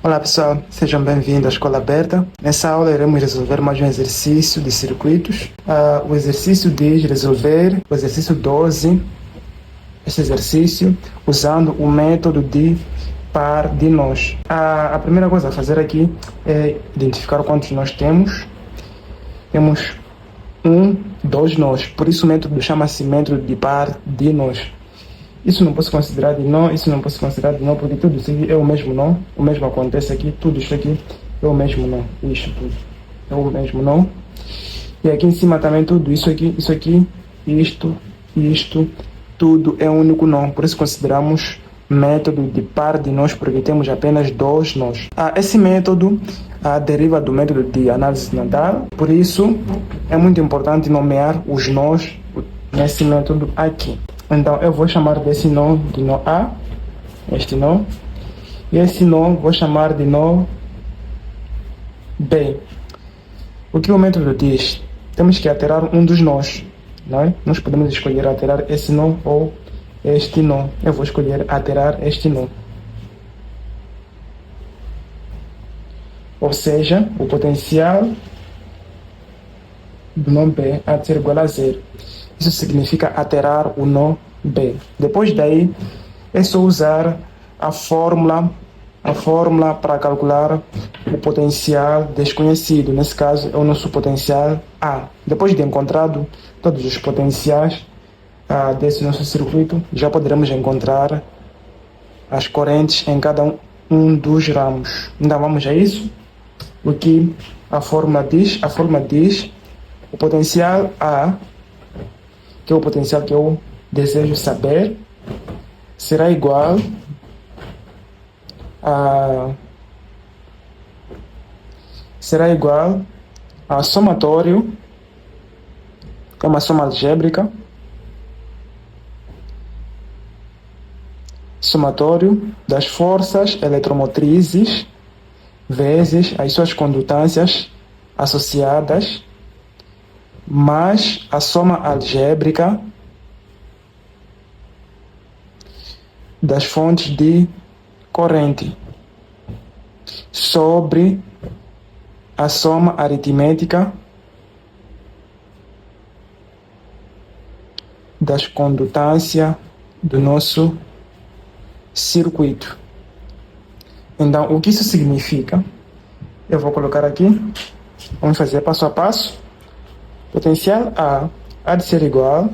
Olá pessoal, sejam bem-vindos à Escola Aberta. Nessa aula iremos resolver mais um exercício de circuitos. O exercício diz resolver o exercício 12, este exercício, usando o método de par de nós. A primeira coisa a fazer aqui é identificar quantos nós temos. Temos 2 nós, por isso o método chama-se método de par de nós. Isso não posso considerar de nó, isso não posso considerar de nó, porque tudo isso aqui é o mesmo nó, o mesmo acontece aqui, tudo isso aqui é o mesmo nó, isto tudo é o mesmo nó. E aqui em cima também tudo isso aqui, isto, tudo é um único nó, por isso consideramos método de par de nós, porque temos apenas 2 nós. Esse método deriva do método de análise nadal, por isso é muito importante nomear os nós nesse método aqui. Então, eu vou chamar desse nó de nó A, este nó, e esse nó vou chamar de nó B. O que o método diz? Temos que alterar um dos nós, não é? Nós podemos escolher alterar esse nó ou este nó. Eu vou escolher alterar este nó. Ou seja, o potencial do nó B há de ser igual a 0. Isso significa alterar o nó B. Depois daí, é só usar a fórmula para calcular o potencial desconhecido. Nesse caso, é o nosso potencial A. Depois de encontrado todos os potenciais desse nosso circuito, já poderemos encontrar as correntes em cada um dos ramos. Então, vamos a isso. O que a fórmula diz? A fórmula diz o potencial A, que é o potencial que eu desejo saber, será igual a somatório, que é uma soma algébrica, somatório das forças eletromotrizes vezes as suas condutâncias associadas, mais a soma algébrica das fontes de corrente sobre a soma aritmética das condutâncias do nosso circuito. Então, o que isso significa? Eu vou colocar aqui, vamos fazer passo a passo. Potencial A há de ser igual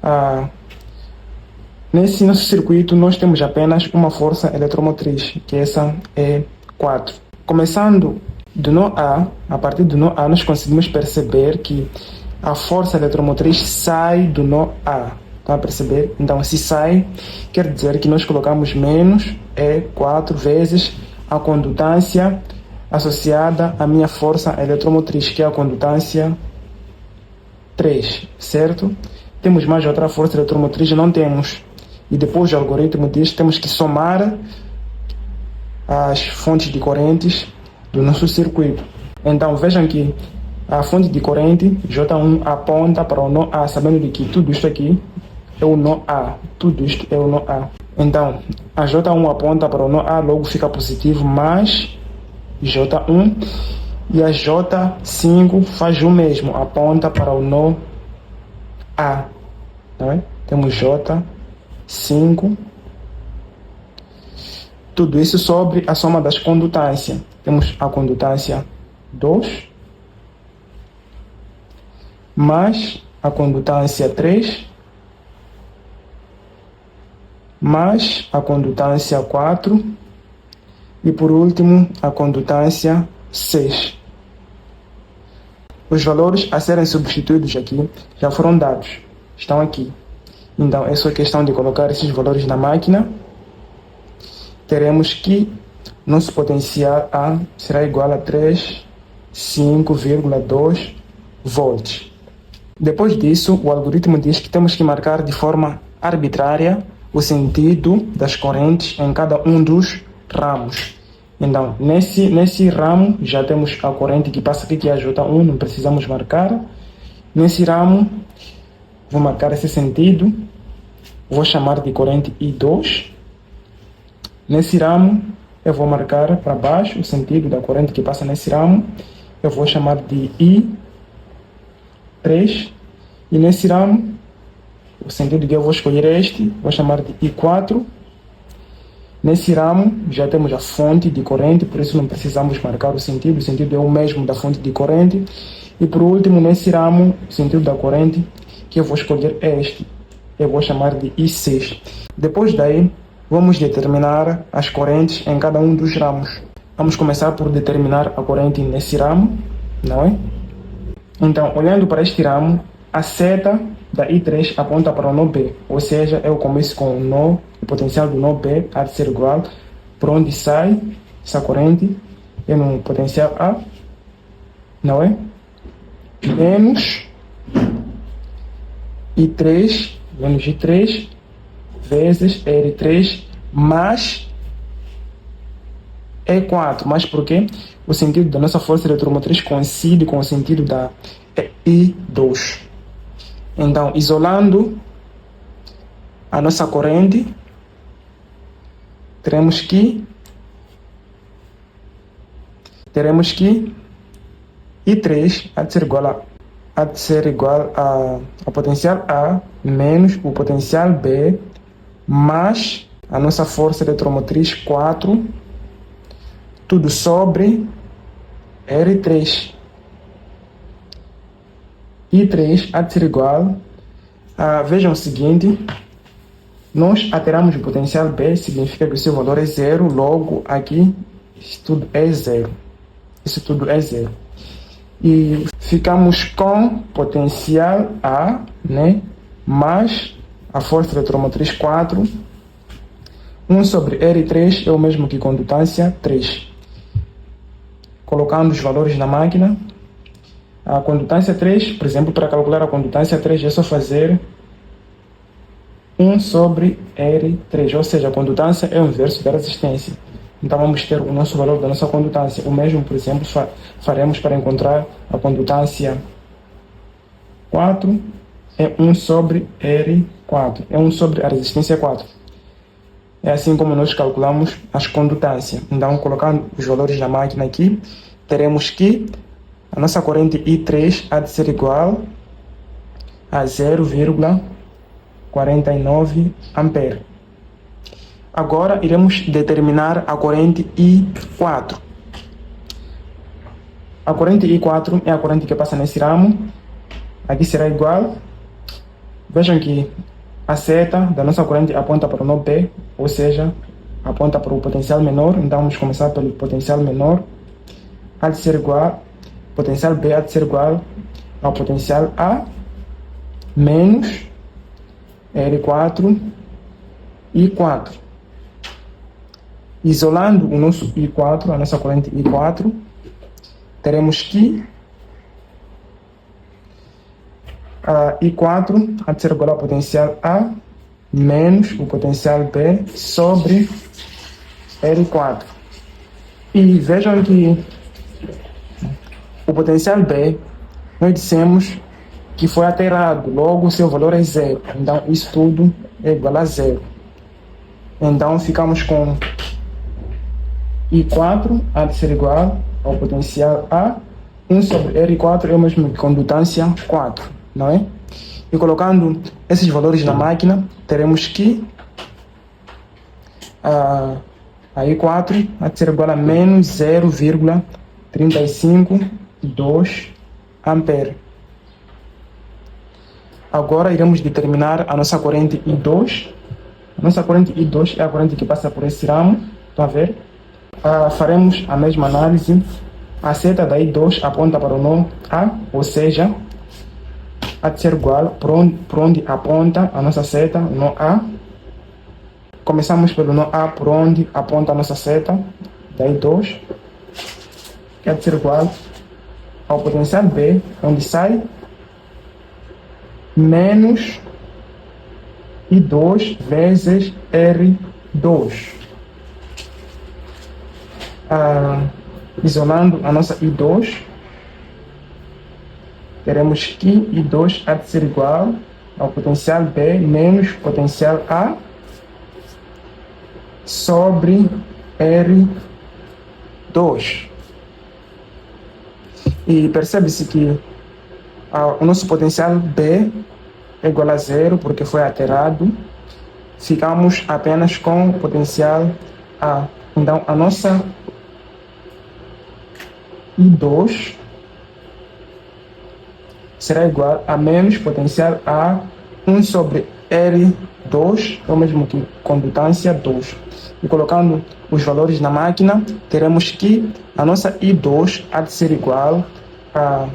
a... Nesse nosso circuito, nós temos apenas uma força eletromotriz, que essa é 4. Começando do nó a partir do nó A, nós conseguimos perceber que a força eletromotriz sai do nó A. Estão a perceber? Então, se sai, quer dizer que nós colocamos menos, é 4 vezes a condutância associada à minha força eletromotriz, que é a condutância 3, certo? Temos mais outra força eletromotriz? Não temos. E depois o algoritmo diz que temos que somar as fontes de correntes do nosso circuito. Então, vejam que a fonte de corrente, J1, aponta para o nó A, sabendo de que tudo isto aqui é o nó A. Tudo isto é o nó A. Então, a J1 aponta para o nó A, logo fica positivo, mais J1, e a J5 faz o mesmo, aponta para o nó A. Não é? Temos J5, tudo isso sobre a soma das condutâncias. Temos a condutância 2, mais a condutância 3, mais a condutância 4, e por último, a condutância 6. Os valores a serem substituídos aqui já foram dados, estão aqui. Então, é só questão de colocar esses valores na máquina. Teremos que nosso potencial A será igual a 5,2 volts. Depois disso, o algoritmo diz que temos que marcar de forma arbitrária o sentido das correntes em cada um dos ramos. Então, nesse ramo já temos a corrente que passa aqui, que é a J1, não precisamos marcar. Nesse ramo, vou marcar esse sentido, vou chamar de corrente I2. Nesse ramo, eu vou marcar para baixo o sentido da corrente que passa nesse ramo, eu vou chamar de I3. E nesse ramo, o sentido que eu vou escolher é este, vou chamar de I4. Nesse ramo, já temos a fonte de corrente, por isso não precisamos marcar o sentido é o mesmo da fonte de corrente. E por último, nesse ramo, o sentido da corrente que eu vou escolher é este, eu vou chamar de I6. Depois daí, vamos determinar as correntes em cada um dos ramos. Vamos começar por determinar a corrente nesse ramo, não é? Então, olhando para este ramo, a seta da I3 aponta para o nó B, ou seja, eu começo com o potencial do nó B há de ser igual por onde sai essa corrente, é no potencial A, não é? Menos I3, menos I3, vezes R3, mais E4. Mas por quê? O sentido da nossa força eletromotriz coincide com o sentido da I2. Então, isolando a nossa corrente, teremos que I3 há de ser igual a potencial A menos o potencial B mais a nossa força eletromotriz 4, tudo sobre R3. I3 há de ser igual a, vejam o seguinte, nós alteramos o potencial B, significa que o seu valor é zero, logo aqui isso tudo é zero. Isso tudo é zero. E ficamos com potencial A, né, mais a força eletromotriz 4, 1 sobre R3 é o mesmo que condutância 3. Colocando os valores na máquina, a condutância 3, por exemplo, para calcular a condutância 3 é só fazer 1 sobre R3, ou seja, a condutância é o inverso da resistência. Então vamos ter o nosso valor da nossa condutância. O mesmo, por exemplo, faremos para encontrar a condutância 4, é 1 sobre R4, é 1 sobre a resistência 4. É assim como nós calculamos as condutâncias. Então, colocando os valores na máquina aqui, teremos que a nossa corrente I3 há de ser igual a 0,49 ampere. Agora, iremos determinar a corrente I4. A corrente I4 é a corrente que passa nesse ramo. Aqui será igual. Vejam que a seta da nossa corrente aponta para o nó B, ou seja, aponta para o potencial menor. Então, vamos começar pelo potencial menor. Há de ser igual, potencial B há de ser igual ao potencial A menos R4 I4. Isolando o nosso I4, a nossa corrente I4, teremos que a I4 há de ser igual ao potencial A menos o potencial B sobre R4. E vejam que o potencial B, nós dissemos que foi alterado, logo o seu valor é zero. Então, isso tudo é igual a zero. Então, ficamos com I4 há de ser igual ao potencial A, 1 sobre R4 é o mesmo que condutância 4, não é? E colocando esses valores na máquina, teremos que a I4 há de ser igual a menos 0,352 ampere. Agora iremos determinar a nossa corrente I2. A nossa corrente I2 é a corrente que passa por esse ramo, estão a ver? Faremos a mesma análise. A seta da I2 aponta para o nó A, ou seja, há de ser igual por onde aponta a nossa seta, o nó A. Começamos pelo nó A, por onde aponta a nossa seta da I2, que há de ser igual ao potencial B, onde sai, menos I2 vezes R2. Isolando a nossa I2, teremos que I2 há de ser igual ao potencial B menos potencial A sobre R2. E percebe-se que o nosso potencial B é igual a zero, porque foi alterado. Ficamos apenas com o potencial A. Então, a nossa I2 será igual a menos potencial A 1 sobre R2, é o mesmo que condutância 2. E colocando os valores na máquina, teremos que a nossa I2 há de ser igual a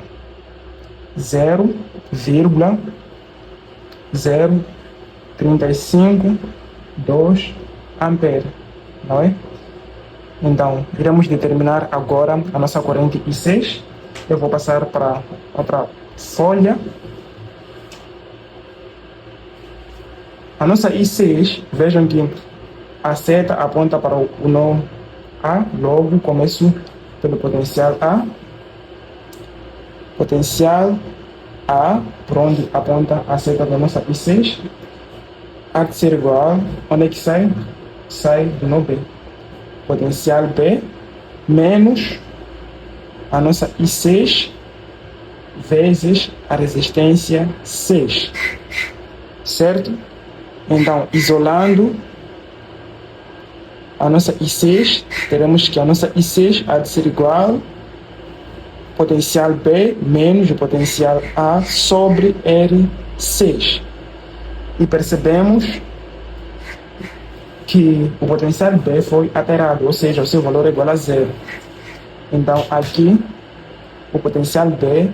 0,035,2 ampere, não é? Então, iremos determinar agora a nossa corrente I6. Eu vou passar para outra folha. A nossa I6, vejam que a seta aponta para o nó A, logo começo pelo potencial A. Potencial A, por onde aponta a seta da nossa I6, há de ser igual, onde é que sai? Sai do nó B. Potencial B menos a nossa I6 vezes a resistência 6, certo? Então, isolando a nossa I6, teremos que a nossa I6 há de ser igual potencial B menos o potencial A sobre R6. E percebemos que o potencial B foi alterado, ou seja, o seu valor é igual a zero. Então, aqui, o potencial B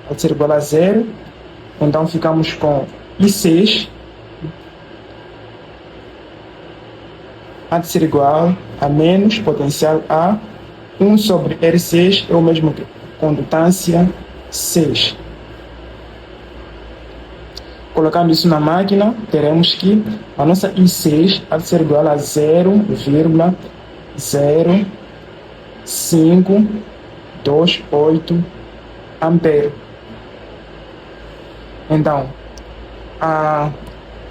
vai ser igual a zero. Então, ficamos com I6 há de ser igual a menos potencial A 1 sobre R6, é o mesmo que condutância 6. Colocando isso na máquina, teremos que a nossa I6 há de ser igual a 0,0528 ampere. Então,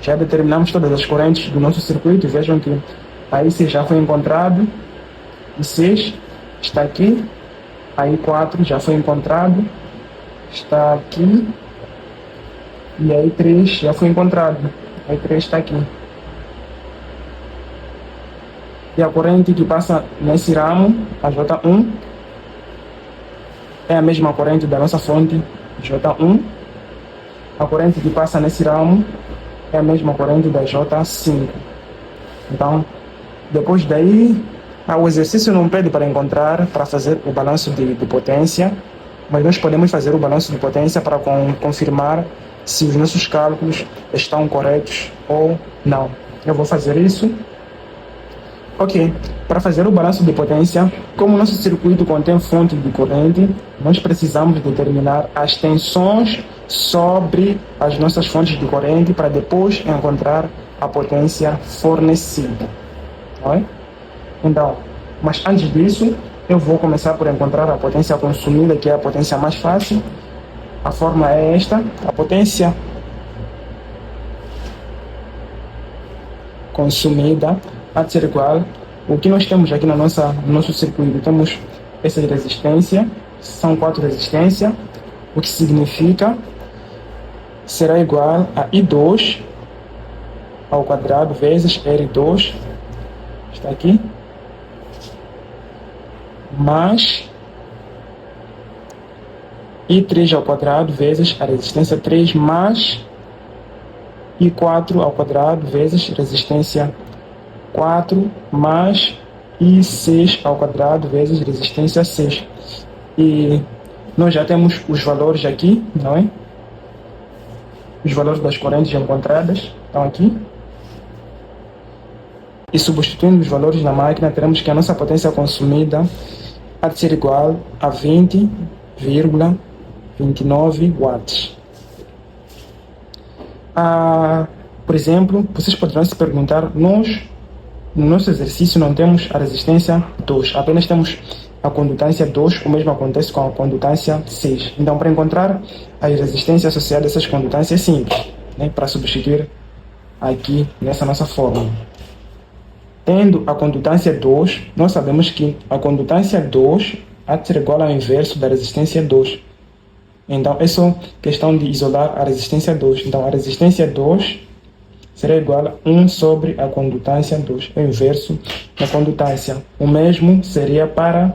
já determinamos todas as correntes do nosso circuito. Vejam que a I6 já foi encontrado, I6 está aqui, a I4 já foi encontrado, está aqui, e a I3 já foi encontrado, a I3 está aqui. E a corrente que passa nesse ramo, a J1, é a mesma corrente da nossa fonte J1. A corrente que passa nesse ramo é a mesma corrente da J5. Então, depois daí, o exercício não pede para fazer o balanço de potência, mas nós podemos fazer o balanço de potência para confirmar se os nossos cálculos estão corretos ou não. Eu vou fazer isso. Ok, para fazer o balanço de potência, como o nosso circuito contém fonte de corrente, nós precisamos determinar as tensões sobre as nossas fontes de corrente para depois encontrar a potência fornecida. Não é? Então, mas antes disso, eu vou começar por encontrar a potência consumida, que é a potência mais fácil. A fórmula é esta: a potência consumida há de ser igual. O que nós temos aqui no nosso circuito? Temos essa resistência, são 4 resistências, o que significa será igual a I2 ao quadrado vezes R2, está aqui, mais I3 ao quadrado vezes a resistência 3 mais I4 ao quadrado vezes resistência 4 mais I6 ao quadrado vezes resistência 6. E nós já temos os valores aqui, não é? Os valores das correntes encontradas estão aqui. E substituindo os valores na máquina, teremos que a nossa potência consumida há de ser igual a 20,29 watts. Por exemplo, vocês poderão se perguntar, no nosso exercício não temos a resistência 2, apenas temos a condutância 2, o mesmo acontece com a condutância 6. Então, para encontrar as resistências associadas a essas condutâncias é simples, né? Para substituir aqui nessa nossa fórmula. Tendo a condutância 2, nós sabemos que a condutância 2 há de ser igual ao inverso da resistência 2. Então, é só questão de isolar a resistência 2. Então, a resistência 2 será igual a 1 sobre a condutância 2, é o inverso da condutância. O mesmo seria para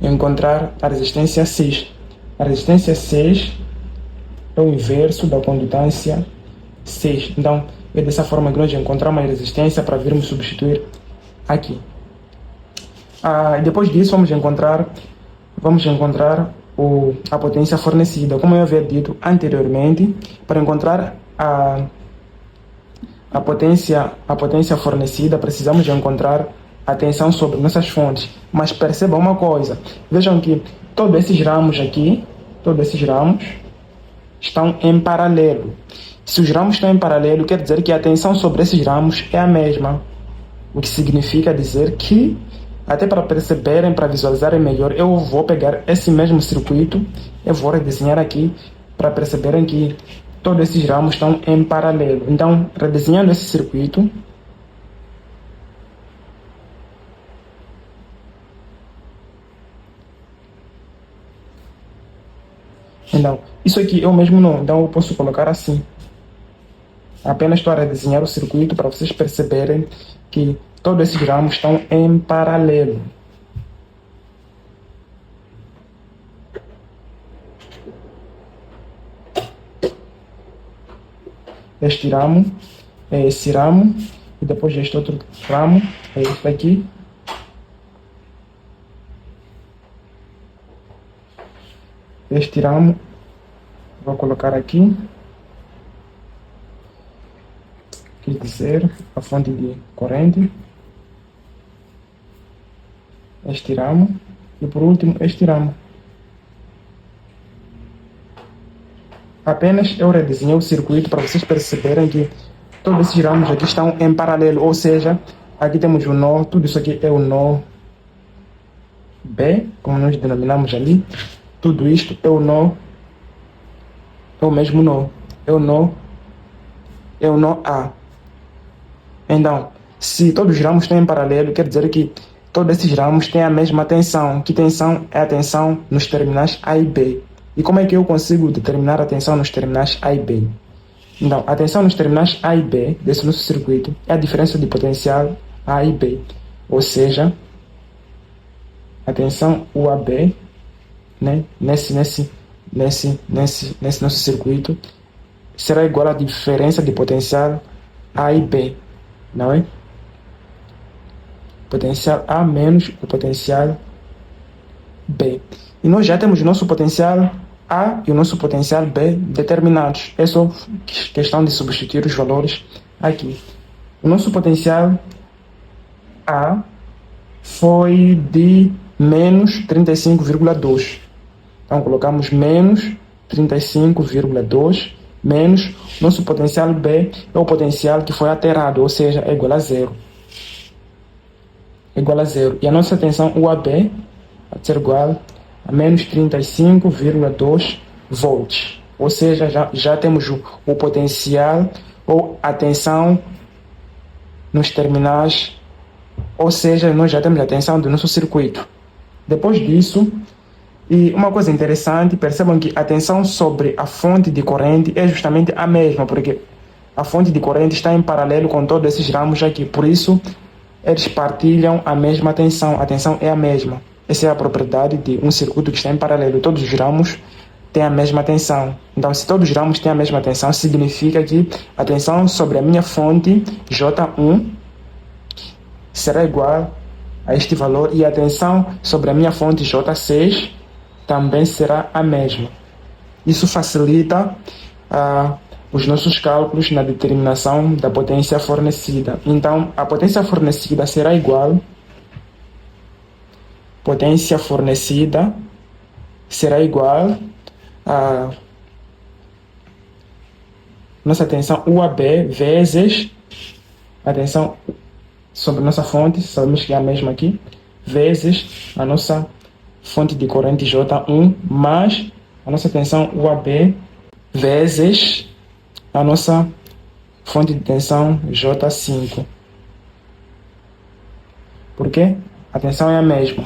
encontrar a resistência 6. A resistência 6 é o inverso da condutância 6. Então, é dessa forma que nós encontramos a resistência para virmos substituir aqui. Depois disso, vamos encontrar a potência fornecida. Como eu havia dito anteriormente, para encontrar a potência fornecida, precisamos de encontrar a tensão sobre nossas fontes. Mas percebam uma coisa, vejam que todos esses ramos aqui, estão em paralelo. Se os ramos estão em paralelo, quer dizer que a tensão sobre esses ramos é a mesma. O que significa dizer que, até para perceberem, para visualizarem melhor, eu vou pegar esse mesmo circuito, eu vou redesenhar aqui para perceberem que todos esses ramos estão em paralelo. Então, redesenhando esse circuito, então, isso aqui é o mesmo nó, então eu posso colocar assim. Apenas estou a redesenhar o circuito para vocês perceberem que todos esses ramos estão em paralelo. Este ramo é esse ramo, e depois este outro ramo é este aqui. Este ramo vou colocar aqui. Quer dizer, a fonte de corrente. Este ramo. E por último, este ramo. Apenas eu redesenhei o circuito para vocês perceberem que todos esses ramos aqui estão em paralelo. Ou seja, aqui temos o nó, tudo isso aqui é o nó B, como nós denominamos ali. Tudo isto é o nó, é o mesmo nó, é o nó A. Então, se todos os ramos estão em paralelo, quer dizer que todos esses ramos têm a mesma tensão. Que tensão? É a tensão nos terminais A e B. E como é que eu consigo determinar a tensão nos terminais A e B? Então, a tensão nos terminais A e B desse nosso circuito é a diferença de potencial A e B. Ou seja, a tensão UAB, né, nesse nosso circuito será igual à diferença de potencial A e B, não é? Potencial A menos o potencial B. E nós já temos o nosso potencial A e o nosso potencial B determinados. É só questão de substituir os valores aqui. O nosso potencial A foi de menos 35,2. Então colocamos menos 35,2 menos nosso potencial B é o potencial que foi alterado, ou seja, é igual a zero. É igual a zero. E a nossa tensão UAB vai ser igual a menos 35,2 volts. Ou seja, já temos o potencial ou a tensão nos terminais, ou seja, nós já temos a tensão do nosso circuito. Depois disso, e uma coisa interessante, percebam que a tensão sobre a fonte de corrente é justamente a mesma, porque a fonte de corrente está em paralelo com todos esses ramos aqui, por isso eles partilham a mesma tensão, a tensão é a mesma. Essa é a propriedade de um circuito que está em paralelo, todos os ramos têm a mesma tensão. Então, se todos os ramos têm a mesma tensão, significa que a tensão sobre a minha fonte J1 será igual a este valor e a tensão sobre a minha fonte J6 também será a mesma. Isso facilita os nossos cálculos na determinação da potência fornecida. Então, a potência fornecida será igual a nossa tensão UAB vezes a tensão sobre nossa fonte, sabemos que é a mesma aqui, vezes a nossa fonte de corrente J1 mais a nossa tensão UAB vezes a nossa fonte de tensão J5. Por quê? A tensão é a mesma.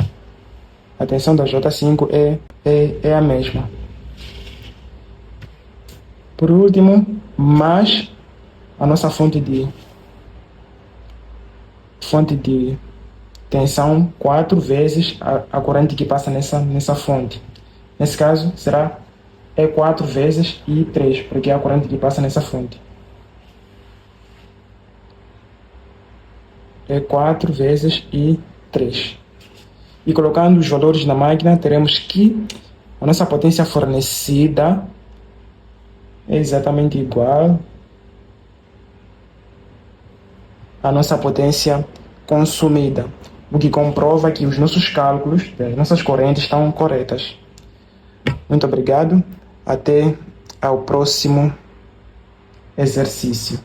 A tensão da J5 é a mesma. Por último, mais a nossa fonte de tensão 4 vezes a corrente que passa nessa fonte. Nesse caso, será E4 vezes I3, porque é a corrente que passa nessa fonte. E4 vezes I3. E colocando os valores na máquina, teremos que a nossa potência fornecida é exatamente igual à nossa potência consumida, o que comprova que os nossos cálculos das nossas correntes estão corretas. Muito obrigado. Até ao próximo exercício.